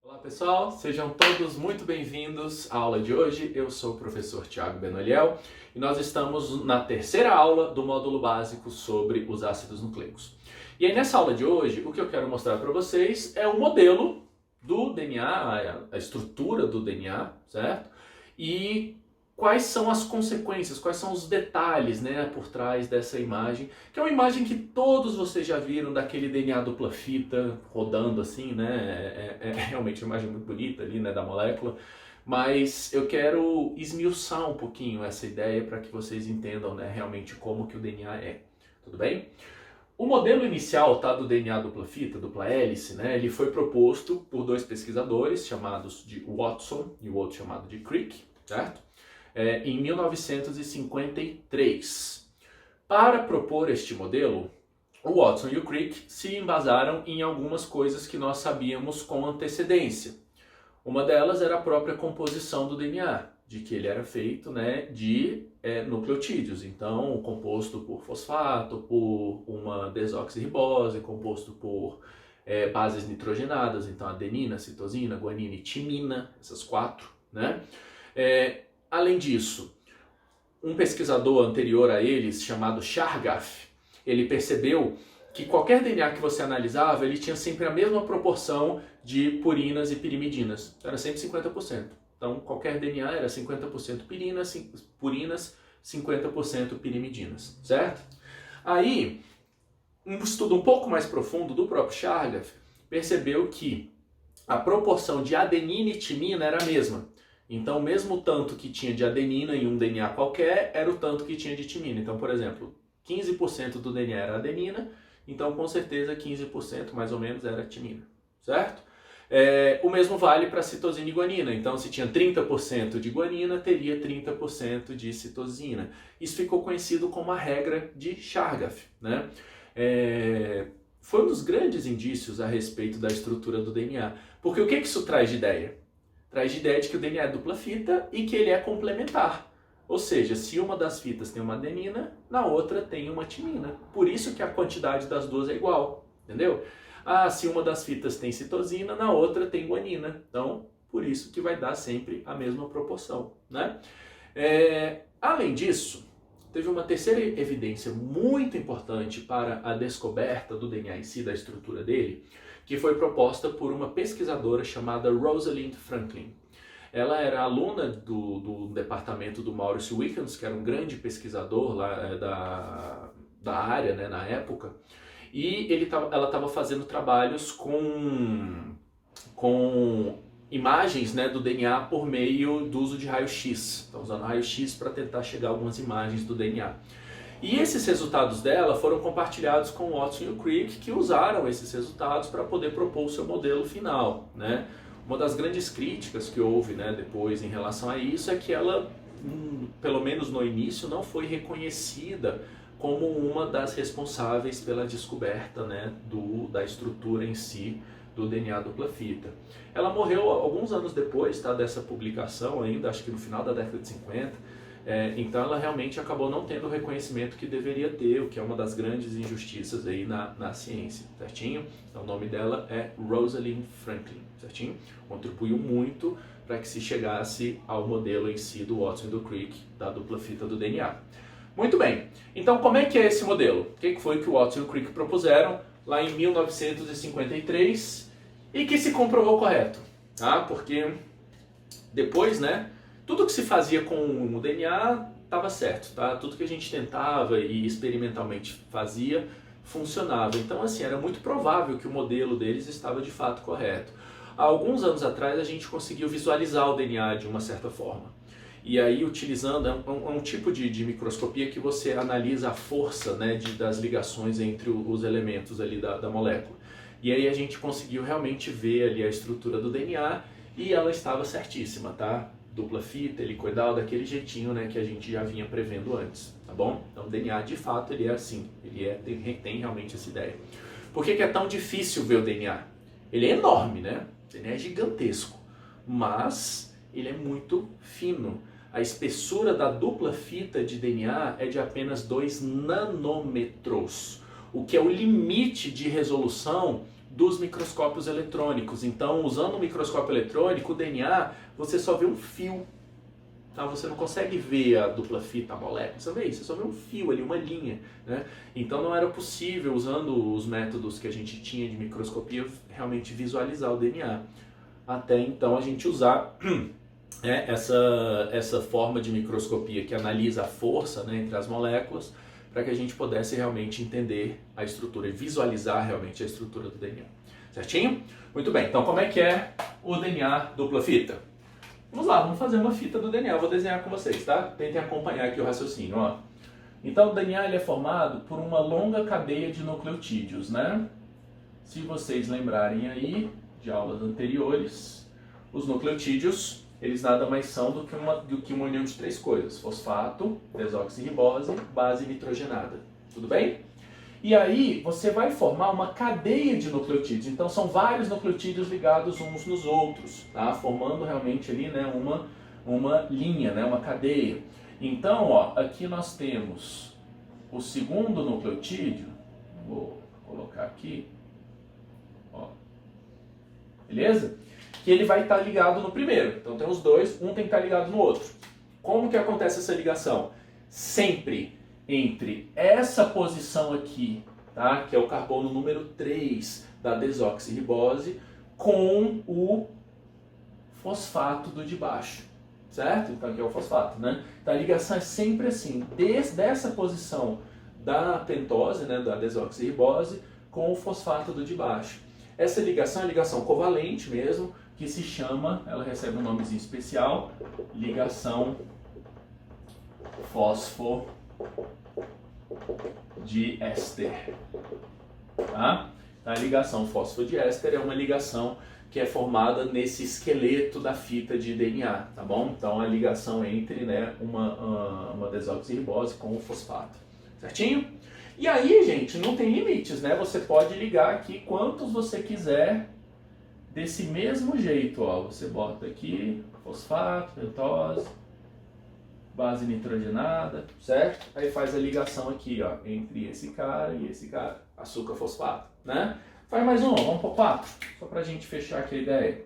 Olá pessoal, sejam todos muito bem-vindos à aula de hoje. Eu sou o professor Thiago Benoliel e nós estamos na terceira aula do módulo básico sobre os ácidos nucleicos. E aí nessa aula de hoje, o que eu quero mostrar para vocês é o modelo do DNA, a estrutura do DNA, certo? E quais são as consequências, quais são os detalhes, né, por trás dessa imagem, que é uma imagem que todos vocês já viram daquele DNA dupla fita rodando assim, né, é realmente uma imagem muito bonita ali, né, da molécula, mas eu quero esmiuçar um pouquinho essa ideia para que vocês entendam, né, realmente como que o DNA é, tudo bem? O modelo inicial, tá, do DNA dupla fita, dupla hélice, né, ele foi proposto por dois pesquisadores chamados de Watson e o outro chamado de Crick, certo? Em 1953. Para propor este modelo, o Watson e o Crick se embasaram em algumas coisas que nós sabíamos com antecedência. Uma delas era a própria composição do DNA, de que ele era feito, né, de nucleotídeos, então composto por fosfato, por uma desoxirribose, composto por bases nitrogenadas, então adenina, citosina, guanina e timina, essas quatro, né? Além disso, um pesquisador anterior a eles, chamado Chargaff, ele percebeu que qualquer DNA que você analisava, ele tinha sempre a mesma proporção de purinas e pirimidinas. Era sempre 50%. Então, qualquer DNA era 50% purinas, 50% pirimidinas, certo? Aí, um estudo um pouco mais profundo do próprio Chargaff percebeu que a proporção de adenina e timina era a mesma. Então, mesmo o tanto que tinha de adenina em um DNA qualquer, era o tanto que tinha de timina. Então, por exemplo, 15% do DNA era adenina, então com certeza 15% mais ou menos era timina, certo? O mesmo vale para citosina e guanina. Então, se tinha 30% de guanina, teria 30% de citosina. Isso ficou conhecido como a regra de Chargaff, né? Foi um dos grandes indícios a respeito da estrutura do DNA. Porque o que isso traz de ideia? Traz de ideia de que o DNA é dupla fita e que ele é complementar. Ou seja, se uma das fitas tem uma adenina, na outra tem uma timina. Por isso que a quantidade das duas é igual, entendeu? Se uma das fitas tem citosina, na outra tem guanina. Então, por isso que vai dar sempre a mesma proporção, né? Além disso, teve uma terceira evidência muito importante para a descoberta do DNA em si, da estrutura dele, que foi proposta por uma pesquisadora chamada Rosalind Franklin. Ela era aluna do departamento do Maurice Wilkins, que era um grande pesquisador lá da área, né, na época, e ela estava fazendo trabalhos com imagens, né, do DNA por meio do uso de raio-x. Então, usando raio-x para tentar chegar a algumas imagens do DNA. E esses resultados dela foram compartilhados com o Watson e o Crick, que usaram esses resultados para poder propor o seu modelo final, né? Uma das grandes críticas que houve, né, depois em relação a isso é que ela, pelo menos no início, não foi reconhecida como uma das responsáveis pela descoberta, né, da estrutura em si do DNA dupla fita. Ela morreu alguns anos depois, tá, dessa publicação ainda, acho que no final da década de 50. Então ela realmente acabou não tendo o reconhecimento que deveria ter, o que é uma das grandes injustiças aí na ciência, certinho? Então o nome dela é Rosalind Franklin, certinho? Contribuiu muito para que se chegasse ao modelo em si do Watson e do Crick, da dupla fita do DNA. Muito bem, então como é que é esse modelo? O que foi que o Watson e o Crick propuseram lá em 1953 e que se comprovou correto, tá? Porque depois, né, tudo que se fazia com o DNA estava certo, tá? Tudo que a gente tentava e experimentalmente fazia funcionava. Então, assim, era muito provável que o modelo deles estava de fato correto. Há alguns anos atrás a gente conseguiu visualizar o DNA de uma certa forma. E aí, utilizando um tipo de microscopia que você analisa a força, né, das ligações entre os elementos ali da molécula. E aí a gente conseguiu realmente ver ali a estrutura do DNA e ela estava certíssima, tá? Dupla fita, helicoidal, daquele jeitinho, né, que a gente já vinha prevendo antes, tá bom? Então o DNA de fato ele é assim, tem realmente essa ideia. Por que é tão difícil ver o DNA? Ele é enorme, né? O DNA é gigantesco, mas ele é muito fino. A espessura da dupla fita de DNA é de apenas 2 nanômetros, o que é o limite de resolução dos microscópios eletrônicos. Então, usando o microscópio eletrônico, o DNA, você só vê um fio. Tá? Você não consegue ver a dupla fita, a molécula, você só vê um fio ali, uma linha. Né? Então não era possível, usando os métodos que a gente tinha de microscopia, realmente visualizar o DNA. Até então a gente usar essa forma de microscopia que analisa a força, né, entre as moléculas, para que a gente pudesse realmente entender a estrutura e visualizar realmente a estrutura do DNA. Certinho? Muito bem, então como é que é o DNA dupla fita? Vamos lá, vamos fazer uma fita do DNA, eu vou desenhar com vocês, tá? Tentem acompanhar aqui o raciocínio, ó. Então o DNA ele é formado por uma longa cadeia de nucleotídeos, né? Se vocês lembrarem aí de aulas anteriores, os nucleotídeos, eles nada mais são do que uma união de três coisas: fosfato, desoxirribose, base nitrogenada. Tudo bem? E aí você vai formar uma cadeia de nucleotídeos. Então são vários nucleotídeos ligados uns nos outros, tá? Formando realmente ali, né, uma linha, né, uma cadeia. Então, ó, aqui nós temos o segundo nucleotídeo. Vou colocar aqui, ó. Beleza? Que ele vai estar ligado no primeiro. Então tem os dois, um tem que estar ligado no outro. Como que acontece essa ligação? Sempre entre essa posição aqui, tá? Que é o carbono número 3 da desoxirribose, com o fosfato do de baixo, certo? Então aqui é o fosfato, né? Então a ligação é sempre assim, desde essa posição da pentose, né, da desoxirribose, com o fosfato do de baixo. Essa ligação é ligação covalente mesmo, que se chama, ela recebe um nomezinho especial, ligação fosfodiéster. Tá? A ligação fosfodiéster é uma ligação que é formada nesse esqueleto da fita de DNA, tá bom? Então a ligação entre, né, uma desoxirribose com o fosfato, certinho? E aí, gente, não tem limites, né? Você pode ligar aqui quantos você quiser desse mesmo jeito, ó. Você bota aqui fosfato, pentose, base nitrogenada, certo? Aí faz a ligação aqui, ó, entre esse cara e esse cara, açúcar fosfato, né? Faz mais um, vamos para 4, só pra gente fechar aqui a ideia.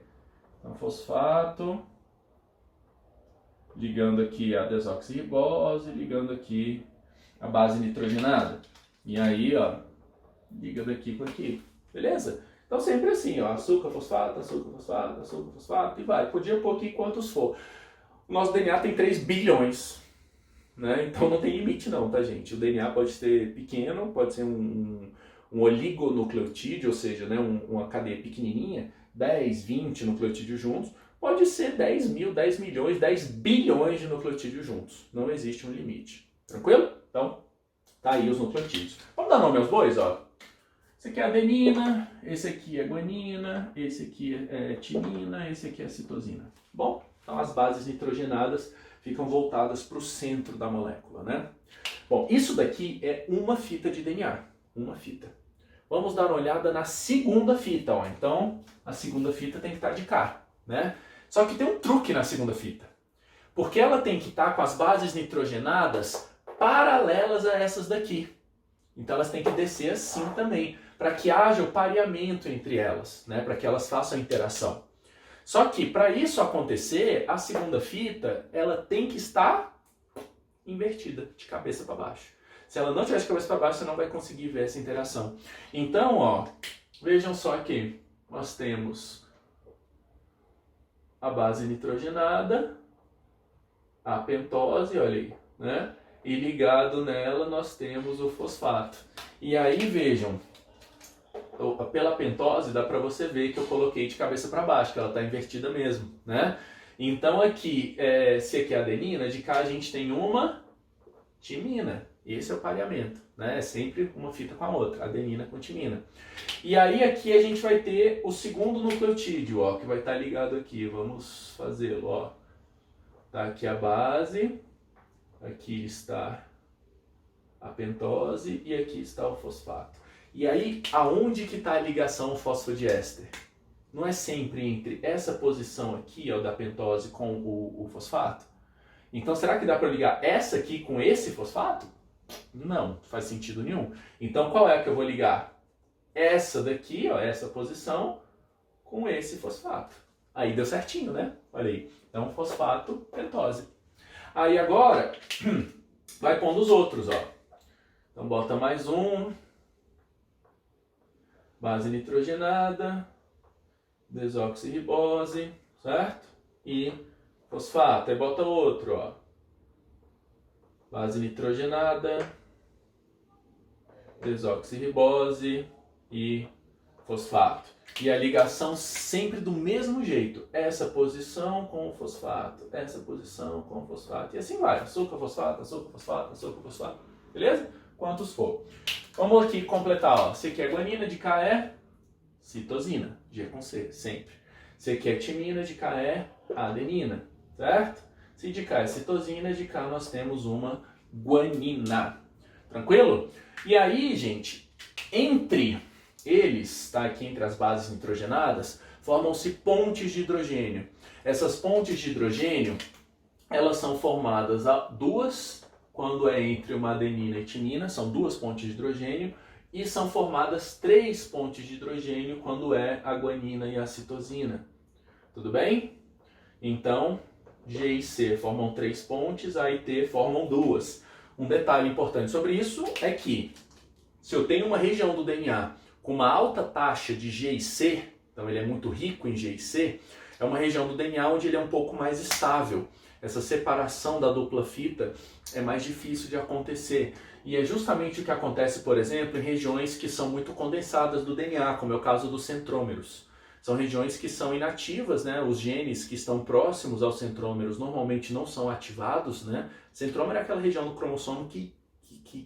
Então, fosfato, ligando aqui a desoxirribose, ligando aqui a base nitrogenada. E aí, ó, liga daqui com aqui, beleza? Então sempre assim, ó, açúcar, fosfato, açúcar, fosfato, açúcar, fosfato, e vai. Podia pôr aqui quantos for. O nosso DNA tem 3 bilhões, né? Então não tem limite não, tá, gente? O DNA pode ser pequeno, pode ser um oligonucleotídeo, ou seja, né, uma cadeia pequenininha, 10, 20 nucleotídeos juntos. Pode ser 10 mil, 10 milhões, 10 bilhões de nucleotídeos juntos. Não existe um limite. Tranquilo? Então, tá aí os nucleotídeos. Vamos dar nome aos bois, ó. Esse aqui é adenina, esse aqui é guanina, esse aqui é timina, esse aqui é citosina. Bom, então as bases nitrogenadas ficam voltadas para o centro da molécula, né? Bom, isso daqui é uma fita de DNA, uma fita. Vamos dar uma olhada na segunda fita, ó. Então, a segunda fita tem que estar de cá, né? Só que tem um truque na segunda fita. Porque ela tem que estar com as bases nitrogenadas paralelas a essas daqui. Então elas têm que descer assim também, para que haja o pareamento entre elas, né? Para que elas façam a interação. Só que para isso acontecer, a segunda fita, ela tem que estar invertida, de cabeça para baixo. Se ela não estiver de cabeça para baixo, você não vai conseguir ver essa interação. Então, ó, vejam só aqui, nós temos a base nitrogenada, a pentose, olha aí, né? E ligado nela nós temos o fosfato. E aí vejam, pela pentose dá para você ver que eu coloquei de cabeça para baixo, que ela está invertida mesmo, né? Então aqui, se aqui é adenina, de cá a gente tem uma timina. Esse é o pareamento, né? É sempre uma fita com a outra, adenina com timina. E aí aqui a gente vai ter o segundo nucleotídeo, ó, que vai estar ligado aqui. Vamos fazê-lo, ó. Tá aqui a base, aqui está a pentose e aqui está o fosfato. E aí, aonde que está a ligação fosfodiéster? Não é sempre entre essa posição aqui, ó, da pentose com o fosfato? Então, será que dá para ligar essa aqui com esse fosfato? Não faz sentido nenhum. Então, qual é a que eu vou ligar? essa daqui, ó, essa posição, com esse fosfato. Aí deu certinho, né? Olha aí. Então, fosfato, pentose. Aí agora, vai pondo os outros, ó. Então, bota mais um. Base nitrogenada, desoxirribose, certo? E fosfato. Aí bota outro, ó. Base nitrogenada, desoxirribose e fosfato. E a ligação sempre do mesmo jeito. Essa posição com o fosfato, essa posição com o fosfato. E assim vai. Açúcar, fosfato, açúcar, fosfato, açúcar, fosfato. Beleza? Quantos for. Vamos aqui completar. Ó. C aqui é guanina, de cá é citosina. G com C, sempre. C aqui é timina, de cá é adenina. Certo? Se de cá é citosina, de cá nós temos uma guanina. Tranquilo? E aí, gente, entre eles, tá, aqui entre as bases nitrogenadas, formam-se pontes de hidrogênio. Essas pontes de hidrogênio, elas são formadas a duas, quando é entre uma adenina e timina, são duas pontes de hidrogênio, e são formadas 3 pontes de hidrogênio quando é a guanina e a citosina. Tudo bem? Então, G e C formam 3 pontes, A e T formam 2. Um detalhe importante sobre isso é que, se eu tenho uma região do DNA com uma alta taxa de G e C, então ele é muito rico em G e C, é uma região do DNA onde ele é um pouco mais estável. Essa separação da dupla fita é mais difícil de acontecer. E é justamente o que acontece, por exemplo, em regiões que são muito condensadas do DNA, como é o caso dos centrômeros. São regiões que são inativas, né? Os genes que estão próximos aos centrômeros normalmente não são ativados, né? Centrômero é aquela região do cromossomo que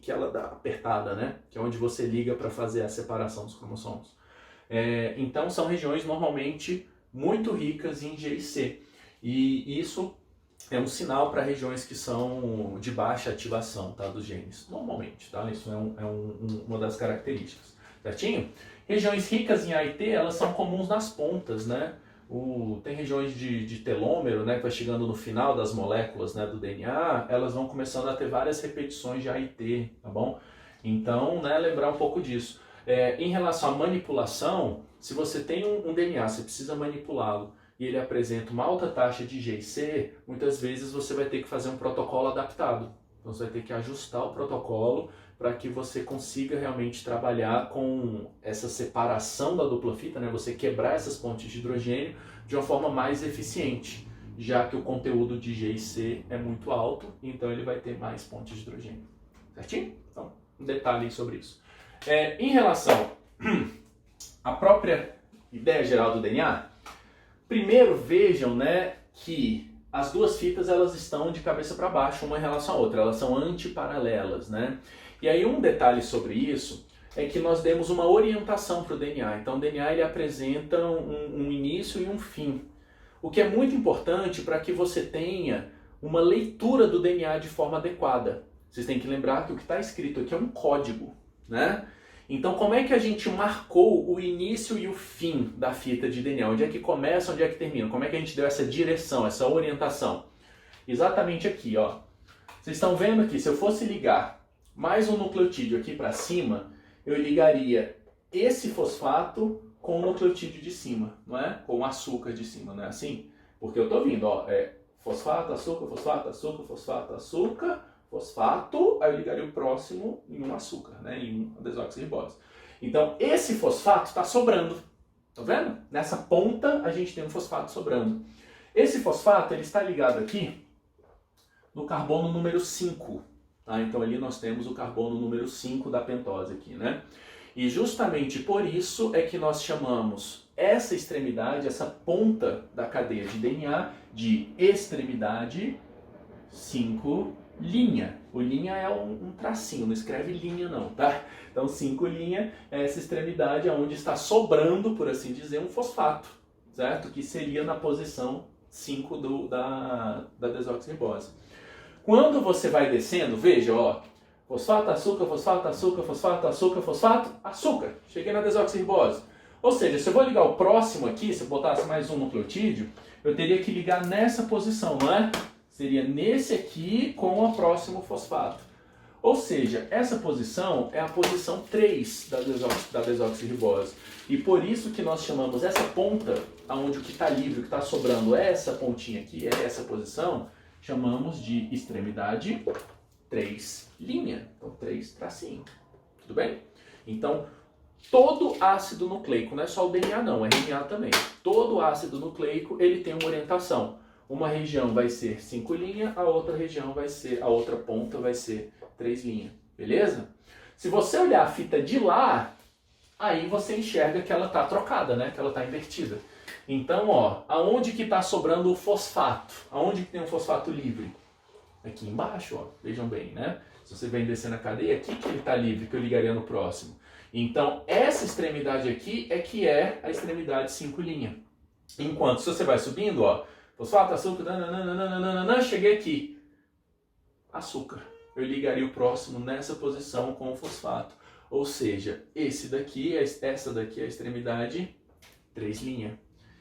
ela dá apertada, né? Que é onde você liga para fazer a separação dos cromossomos. Então são regiões normalmente muito ricas em G e C. E isso é um sinal para regiões que são de baixa ativação, tá, dos genes, normalmente, tá? Isso é uma das características, certinho? Regiões ricas em A e T, elas são comuns nas pontas, né? Tem regiões de telômero, né, que vai chegando no final das moléculas, né, do DNA, elas vão começando a ter várias repetições de A e T, tá bom? Então, né, lembrar um pouco disso. Em relação à manipulação, se você tem um DNA, você precisa manipulá-lo, e ele apresenta uma alta taxa de G e C, muitas vezes você vai ter que fazer um protocolo adaptado. Então você vai ter que ajustar o protocolo para que você consiga realmente trabalhar com essa separação da dupla fita, né? Você quebrar essas pontes de hidrogênio de uma forma mais eficiente, já que o conteúdo de G e C é muito alto, então ele vai ter mais pontes de hidrogênio. Certinho? Então, um detalhe sobre isso. Em relação à própria ideia geral do DNA, primeiro vejam, né, que as duas fitas elas estão de cabeça para baixo, uma em relação à outra, elas são antiparalelas, né? E aí um detalhe sobre isso é que nós demos uma orientação para o DNA. Então o DNA ele apresenta um início e um fim, o que é muito importante para que você tenha uma leitura do DNA de forma adequada. Vocês têm que lembrar que o que está escrito aqui é um código, né? Então como é que a gente marcou o início e o fim da fita de DNA? Onde é que começa, onde é que termina? Como é que a gente deu essa direção, essa orientação? Exatamente aqui, ó. Vocês estão vendo aqui, se eu fosse ligar mais um nucleotídeo aqui para cima, eu ligaria esse fosfato com o nucleotídeo de cima, não é? Com o açúcar de cima, não é assim? Porque eu estou vindo, ó, fosfato, açúcar, fosfato, açúcar, fosfato, açúcar, fosfato, aí eu ligaria o próximo em um açúcar, né? Em uma desoxirribose. Então, esse fosfato está sobrando. Tá vendo? Nessa ponta, a gente tem um fosfato sobrando. Esse fosfato, ele está ligado aqui no carbono número 5. Tá? Então, ali nós temos o carbono número 5 da pentose aqui, né? E justamente por isso é que nós chamamos essa extremidade, essa ponta da cadeia de DNA, de extremidade 5' linha. O linha é um tracinho, não escreve linha não, tá? Então 5' é essa extremidade onde está sobrando, por assim dizer, um fosfato, certo? Que seria na posição 5 da desoxirribose. Quando você vai descendo, veja, ó, fosfato, açúcar, fosfato, açúcar, fosfato, açúcar, fosfato, açúcar. Cheguei na desoxirribose. Ou seja, se eu vou ligar o próximo aqui, se eu botasse mais um nucleotídeo, eu teria que ligar nessa posição, não é? Seria nesse aqui com o próximo fosfato. Ou seja, essa posição é a posição 3 da desoxirribose. E por isso que nós chamamos essa ponta, onde o que está livre, o que está sobrando é essa pontinha aqui, é essa posição, chamamos de extremidade 3'. Então 3 tracinho. Tudo bem? Então, todo ácido nucleico, não é só o DNA não, é RNA também. Todo ácido nucleico, ele tem uma orientação. Uma região vai ser 5', a outra região vai ser, a outra ponta vai ser 3', beleza? Se você olhar a fita de lá, aí você enxerga que ela está trocada, né? Que ela está invertida. Então, ó, aonde que está sobrando o fosfato? Aonde que tem um fosfato livre? Aqui embaixo, ó, vejam bem, né? Se você vem descendo a cadeia, aqui que ele está livre, que eu ligaria no próximo. Então, essa extremidade aqui é que é a extremidade 5'. Enquanto, se você vai subindo, ó, fosfato, açúcar, nananana, cheguei aqui. Açúcar. Eu ligaria o próximo nessa posição com o fosfato. Ou seja, essa daqui é a extremidade 3'.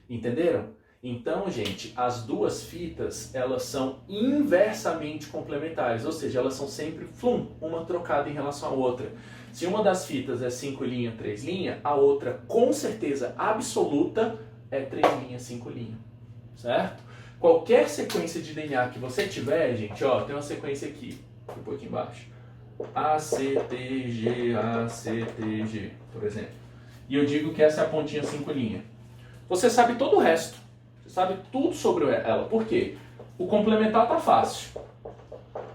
Entenderam? Então, gente, as duas fitas, elas são inversamente complementares. Ou seja, elas são sempre, uma trocada em relação à outra. Se uma das fitas é 5', 3', a outra, com certeza absoluta, é 3', 5'. Certo? Qualquer sequência de DNA que você tiver, gente, ó, tem uma sequência aqui, vou pôr aqui embaixo. ACTG, ACTG, por exemplo. E eu digo que essa é a pontinha 5'. Você sabe todo o resto. Você sabe tudo sobre ela. Por quê? O complementar tá fácil.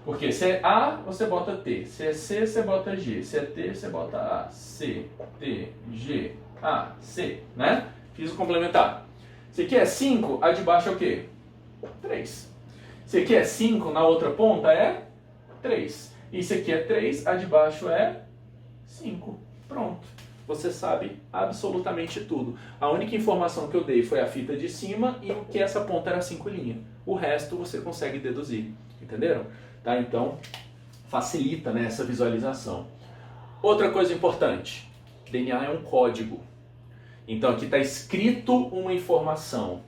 Porque se é A, você bota T. Se é C, você bota G. Se é T, você bota A. C, T, G, A, C, né? Fiz o complementar. Se aqui é 5, a de baixo é o quê? 3. Se aqui é 5, na outra ponta é 3. E se aqui é 3, a de baixo é 5. Pronto. Você sabe absolutamente tudo. A única informação que eu dei foi a fita de cima e o que essa ponta era 5'. O resto você consegue deduzir. Entenderam? Tá? Então, facilita, né, essa visualização. Outra coisa importante. DNA é um código. Então aqui está escrito uma informação.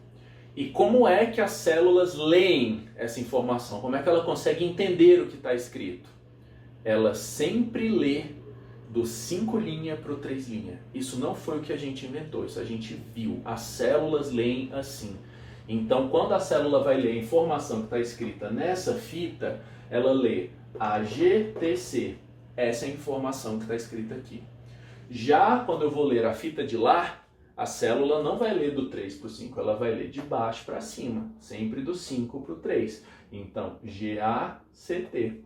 E como é que as células leem essa informação? Como é que ela consegue entender o que está escrito? Ela sempre lê do 5' para o 3'. Isso não foi o que a gente inventou, isso a gente viu. As células leem assim. Então, quando a célula vai ler a informação que está escrita nessa fita, ela lê AGTC. Essa é a informação que está escrita aqui. Já quando eu vou ler a fita de lá, a célula não vai ler do 3 para o 5, ela vai ler de baixo para cima, sempre do 5 para o 3. Então, GACT.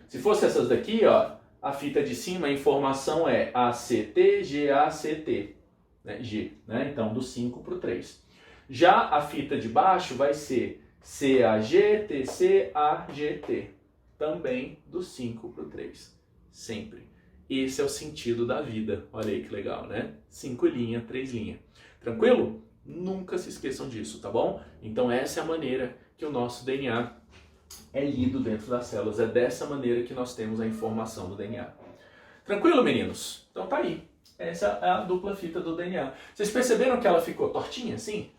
Se fosse essas daqui, ó, a fita de cima, a informação é ACT, GACT, né? G, né? Então, do 5 para o 3. Já a fita de baixo vai ser CAG, TC, AGT, também do 5 para o 3, sempre. Esse é o sentido da vida. Olha aí que legal, né? 5', 3'. Tranquilo? Nunca se esqueçam disso, tá bom? Então essa é a maneira que o nosso DNA é lido dentro das células. É dessa maneira que nós temos a informação do DNA. Tranquilo, meninos? Então tá aí. Essa é a dupla fita do DNA. Vocês perceberam que ela ficou tortinha assim?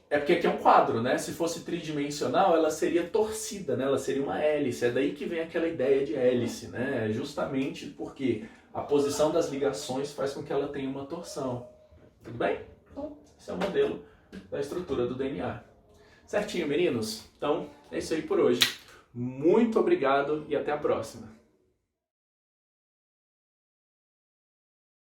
É porque aqui é um quadro, né? Se fosse tridimensional, ela seria torcida, né? Ela seria uma hélice. É daí que vem aquela ideia de hélice, né? É justamente porque a posição das ligações faz com que ela tenha uma torção. Tudo bem? Então, esse é o modelo da estrutura do DNA. Certinho, meninos? Então, é isso aí por hoje. Muito obrigado e até a próxima.